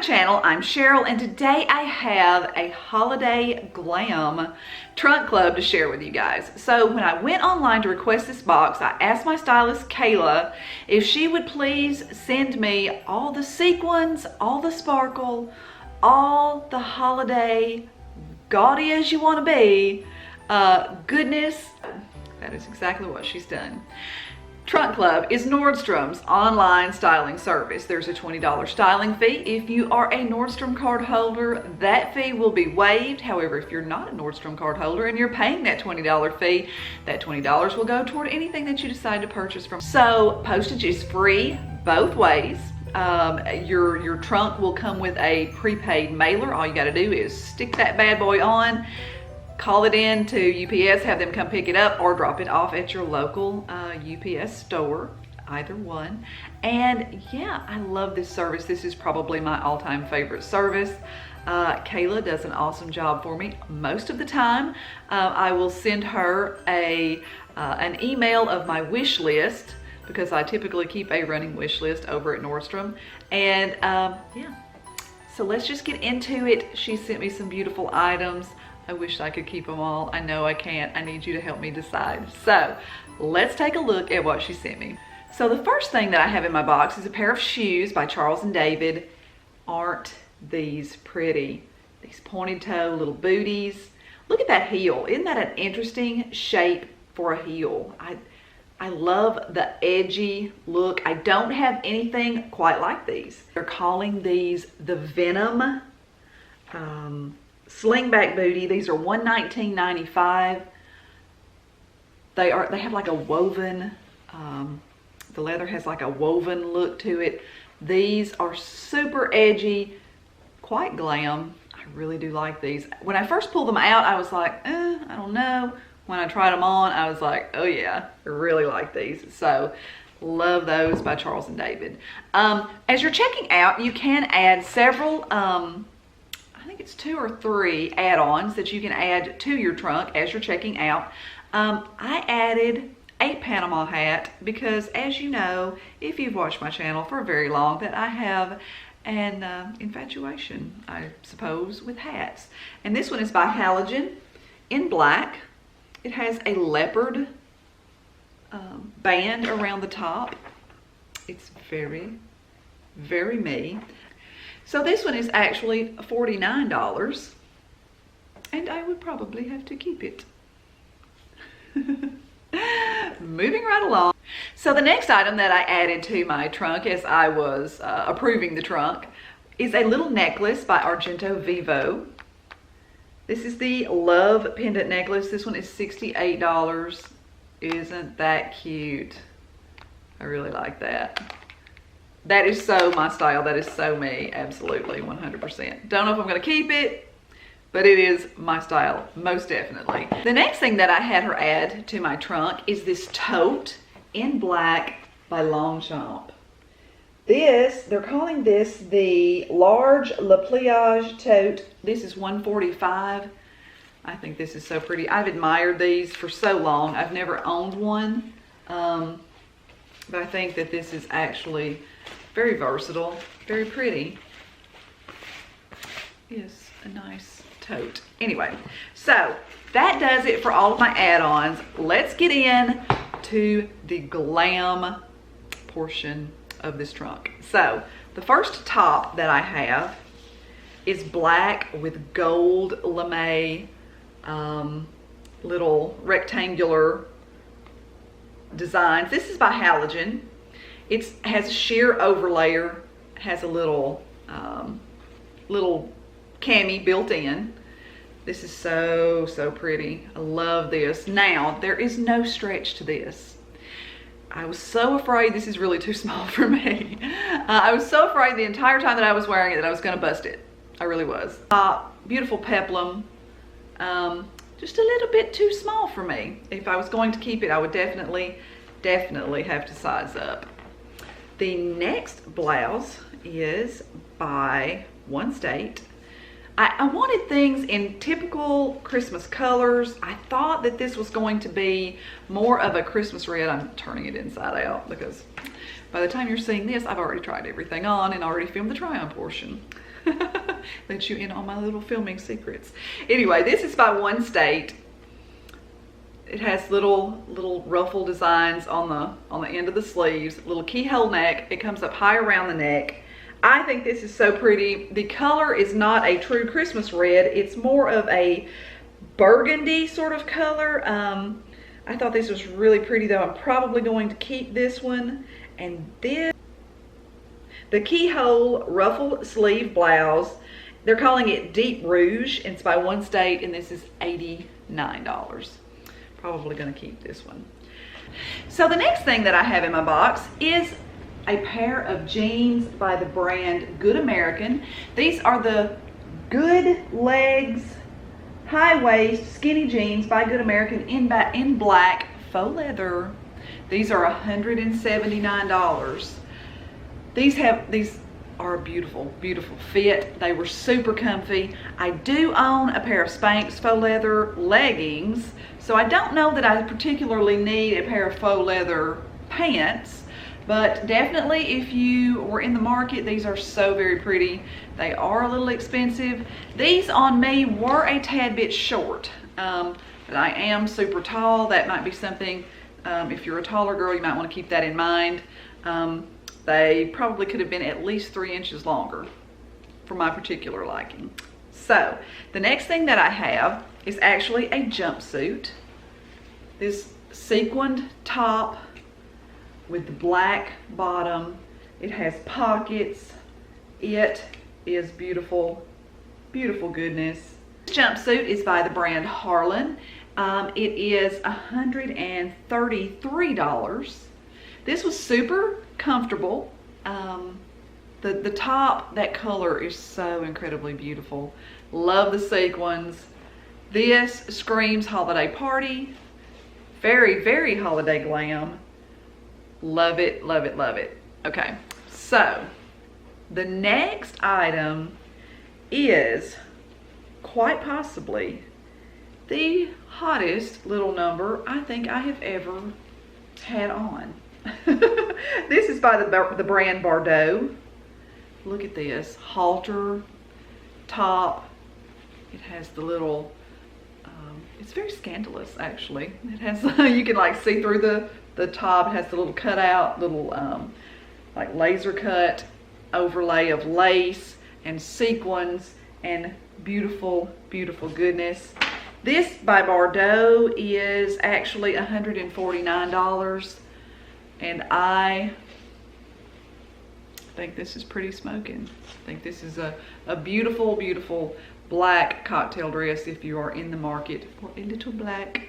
channel. I'm Cheryl, and today I have a holiday glam trunk club to share with you guys. So when I went online to request this box, I asked my stylist Kayla if she would please send me all the sequins, all the sparkle, all the holiday, gaudy as you want to be, goodness. That is exactly what she's done. Trunk Club is Nordstrom's online styling service. There's a $20 styling fee. If you are a Nordstrom card holder, that fee will be waived. However, if you're not a Nordstrom card holder and you're paying that $20 fee, that $20 will go toward anything that you decide to purchase from. So postage is free both ways. Your trunk will come with a prepaid mailer. All you got to do is stick that bad boy on, call it in to UPS, have them come pick it up, or drop it off at your local UPS store, either one. And yeah, I love this service. This is probably my all-time favorite service. Kayla does an awesome job for me most of the time. I will send her an email of my wish list, because I typically keep a running wish list over at Nordstrom. And yeah, so let's just get into it. She sent me some beautiful items. I wish I could keep them all. I know I can't. I need you to help me decide. So let's take a look at what she sent me. So the first thing that I have in my box is a pair of shoes by Charles & David. Aren't these pretty? These pointed toe little booties. Look at that heel. Isn't that an interesting shape for a heel? I love the edgy look. I don't have anything quite like these. They're calling these the Venom Slingback booty. These are $119.95. They have like a woven, the leather has like a woven look to it. These are super edgy, quite glam. I really do like these. When I first pulled them out, I was like, I don't know. When I tried them on, I was like, oh yeah, I really like these. So love those by Charles & David. As you're checking out, you can add several, I think it's 2 or 3 add-ons that you can add to your trunk as you're checking out. I added a Panama hat because, as you know, if you've watched my channel for very long, that I have an infatuation, I suppose, with hats. And this one is by Halogen in black. It has a leopard band around the top. It's very, very me. So this one is actually $49, and I would probably have to keep it. Moving right along. So the next item that I added to my trunk as I was approving the trunk is a little necklace by Argento Vivo. This is the Love Pendant necklace. This one is $68. Isn't that cute? I really like that. That is so my style. That is so me. Absolutely, 100%. Don't know if I'm going to keep it, but it is my style, most definitely. The next thing that I had her add to my trunk is this tote in black by Longchamp. They're calling this the large Le Pliage tote. This is $145. I think this is so pretty. I've admired these for so long. I've never owned one, but I think that this is actually very versatile, very pretty. Is a nice tote. Anyway, so that does it for all of my add-ons. Let's get in to the glam portion of this trunk. So the first top that I have is black with gold lame little rectangular designs. This is by Halogen. It has a sheer overlayer, has a little little cami built in. This is so, so pretty. I love this. Now, there is no stretch to this. I was so afraid this is really too small for me. I was so afraid the entire time that I was wearing it that I was going to bust it. I really was. Beautiful peplum. Just a little bit too small for me. If I was going to keep it, I would definitely have to size up. The next blouse is by One State. I wanted things in typical Christmas colors. I thought that this was going to be more of a Christmas red. I'm turning it inside out because by the time you're seeing this, I've already tried everything on and already filmed the try-on portion. Let you in on my little filming secrets. Anyway, this is by One State. It has little ruffle designs on the end of the sleeves, little keyhole neck. It comes up high around the neck. I think this is so pretty. The color is not a true Christmas red. It's more of a burgundy sort of color. I thought this was really pretty though. I'm probably going to keep this one. And this, the Keyhole ruffle sleeve blouse. They're calling it Deep Rouge. It's by One State and this is $89. Probably gonna keep this one. So the next thing that I have in my box is a pair of jeans by the brand Good American. These are the Good Legs high waist skinny jeans by Good American in black faux leather. These are $179. These are a beautiful fit. They were super comfy. I do own a pair of Spanx faux leather leggings, so I don't know that I particularly need a pair of faux leather pants, but definitely if you were in the market, these are so very pretty. They are a little expensive. These on me were a tad bit short, but I am super tall. That might be something, if you're a taller girl, you might want to keep that in mind. They probably could have been at least 3 inches longer for my particular liking. So the next thing that I have is actually a jumpsuit. This sequined top with the black bottom. It has pockets. It is beautiful, beautiful goodness. This jumpsuit is by the brand Harlyn. It is $133. This was super comfortable. The top, that color is so incredibly beautiful. Love the sequins. This screams holiday party. Very, very holiday glam. Love it, love it, love it. Okay, so the next item is quite possibly the hottest little number I think I have ever had on. This is by the brand Bardot. Look at this halter top. It has the little, it's very scandalous actually. It has, you can like see through the top. It has the little cutout, little like laser cut overlay of lace and sequins and beautiful, beautiful goodness. This by Bardot is actually $149. And I think this is pretty smoking. I think this is a beautiful, beautiful black cocktail dress if you are in the market for a little black,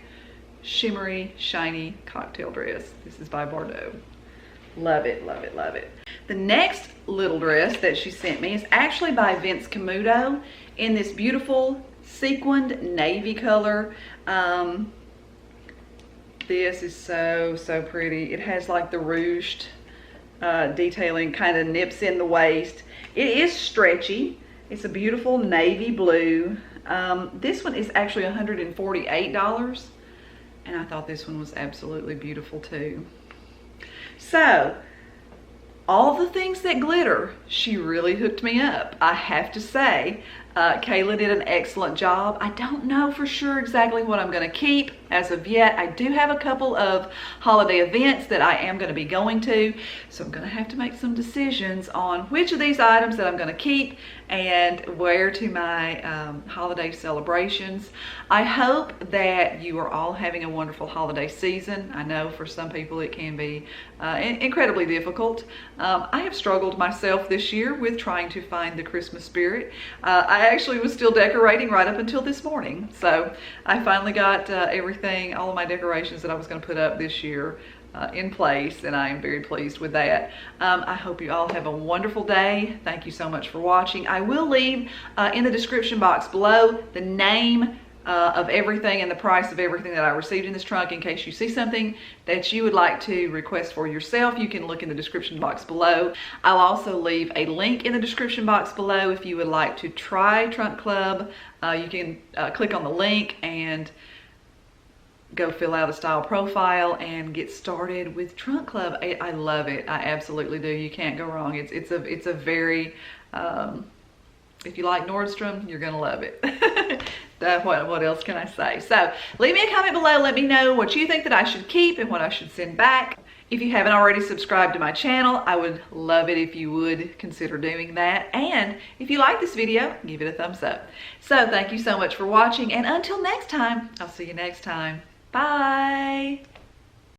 shimmery, shiny cocktail dress. This is by Bardot. Love it, love it, love it. The next little dress that she sent me is actually by Vince Camuto in this beautiful sequined navy color. This is so, so pretty. It has like the ruched detailing, kind of nips in the waist. It is stretchy. It's a beautiful navy blue. This one is actually $148, and I thought this one was absolutely beautiful too. So, all the things that glitter, she really hooked me up, I have to say. Kayla did an excellent job. I don't know for sure exactly what I'm going to keep as of yet. I do have a couple of holiday events that I am going to be going to, so I'm going to have to make some decisions on which of these items that I'm going to keep and wear to my holiday celebrations. I hope that you are all having a wonderful holiday season. I know for some people it can be incredibly difficult. I have struggled myself this year with trying to find the Christmas spirit. I actually was still decorating right up until this morning. So I finally got everything, all of my decorations that I was going to put up this year in place, and I am very pleased with that. I hope you all have a wonderful day. Thank you so much for watching. I will leave in the description box below the name of everything and the price of everything that I received in this trunk. In case you see something that you would like to request for yourself, you can look in the description box below. I'll also leave a link in the description box below if you would like to try Trunk Club. You can click on the link and go fill out a style profile and get started with Trunk Club. I love it. I absolutely do. You can't go wrong. It's a very if you like Nordstrom, you're gonna love it. What else can I say? So leave me a comment below. Let me know what you think that I should keep and what I should send back. If you haven't already subscribed to my channel, I would love it if you would consider doing that. And if you like this video, give it a thumbs up. So thank you so much for watching, and until next time, I'll see you next time. Bye.